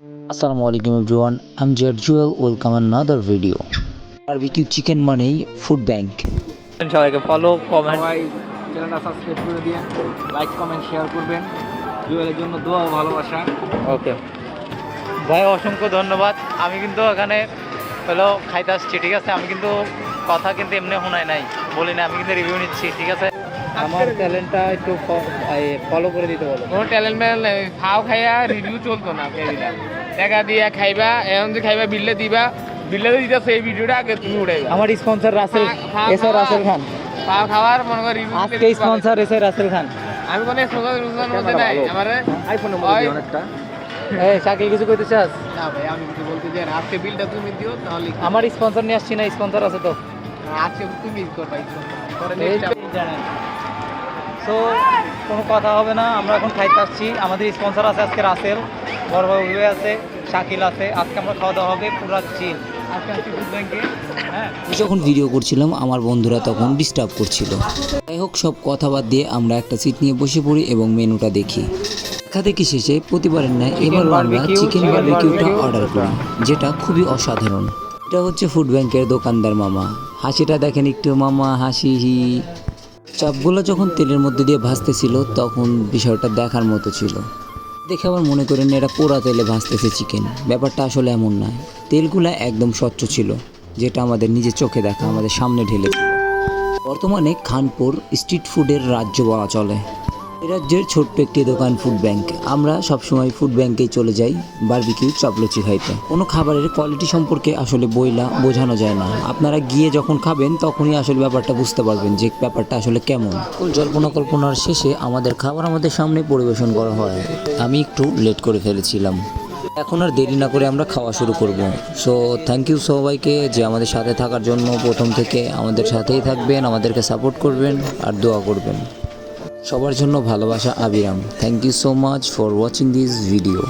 Assalamualaikum everyone, I'm Jed Jewel. Welcome another video. Barbecue chicken মানেই food bank. সবাইকে follow comment সবাই চ্যানেলটা subscribe করে দিয়ে লাইক কমেন্ট শেয়ার করবেন। জুয়েলের জন্য দোয়া ও ভালোবাসা। ওকে ভাই, অসংখ্য ধন্যবাদ। আমি কিন্তু এখানে হলো খাইতে আসছি, ঠিক আছে? আমি কিন্তু কথা কিন্তু এমনি শোনাই নাই, বলি না, আমি কিন্তু রিভিউ নিচ্ছি, ঠিক আছে? আমার ট্যালেন্টটা একটু ফলো করে দিতে বলো। কোনো ট্যালেন্ট ম্যালেন্ট নাই, খাও খাইয়া রিভিউ চলতো না। দিলাম টাকা দিয়ে খাইবা, এখন যে খাইবা বিললে দিবা, বিললে দিতেছে এই ভিডিওটা আগে তুমি উঠাইবা। আমার স্পন্সর রাসেল, এসআই রাসেল খান। খাও খাওয়ার মনে করি রিভিউ আজকে স্পন্সর এসআই রাসেল খান। আমি কোনো স্পন্সর মধ্যে নাই। আমার আইফোনের মধ্যে অনেকটা। এই শাকিল কিছু কইতে চাস? না ভাই, আমি কিছু বলতে চাই না। আজকে বিলটা তুমি দিও, তাহলে আমার স্পন্সর নিয়ে আসছি না, স্পন্সর আছে তো। আজকে তুমি করবা পরে এই নেক্সট জানেন। সো কোনো কথা হবে না, আমরা এখন খাইতে আসছি। আমাদের স্পন্সর আছে আজকে রাসেল, বড় ভাই উবে আছে, শাকিল আছে। আজকে আমরা খাওয়া দাওয়া হবে পুরা চিল। আজকে আসছি ফুড ব্যাংকে। হ্যাঁ, আমি যখন ভিডিও করছিলাম আমার বন্ধুরা তখন ডিস্টার্ব করছিল। যাই হোক, সব কথা বাদ দিয়ে আমরা একটা সিট নিয়ে বসে পড়ি এবং মেনুটা দেখি। দেখা দেখি শেষে প্রতিবারের ন্যায় এবার আমরা চিকেন বারবিকিউটা অর্ডার করি, যেটা খুবই অসাধারণ। এটা হচ্ছে ফুড ব্যাংকের দোকানদার মামা। হাসিটা দেখেন একটু, মামা হাসি হি। চাপগুলো যখন তেলের মধ্যে দিয়ে ভাজতেছিল তখন বিষয়টা দেখার মতো ছিল। দেখে আবার মনে করেন এটা পোড়া তেলে ভাজতেছে চিকেন, ব্যাপারটা আসলে এমন নয়। তেলগুলা একদম স্বচ্ছ ছিল, যেটা আমাদের নিজের চোখে দেখা, আমাদের সামনে ঢেলে ছিল। বর্তমানে খানপুর স্ট্রিট ফুডের রাজ্য বলা চলে। এই রাজ্যের ছোট্ট একটি দোকান ফুড ব্যাংক। আমরা সবসময় ফুড ব্যাংকেই চলে যাই বারবিকিউ চপলুচি খাইতে। কোনো খাবারের কোয়ালিটি সম্পর্কে আসলে বইলা বোঝানো যায় না। আপনারা গিয়ে যখন খাবেন তখনই আসলে ব্যাপারটা বুঝতে পারবেন যে ব্যাপারটা আসলে কেমন। জল্পনা কল্পনার শেষে আমাদের খাবার আমাদের সামনে পরিবেশন করা হয়। আমি একটু লেট করে ফেলেছিলাম। এখন আর দেরি না করে আমরা খাওয়া শুরু করব। সো থ্যাংক ইউ সবাইকে যে আমাদের সাথে থাকার জন্য। প্রথম থেকে আমাদের সাথেই থাকবেন, আমাদেরকে সাপোর্ট করবেন আর দোয়া করবেন। সবার জন্য ভালোবাসা, আবিরাম। Thank you so much for watching this video.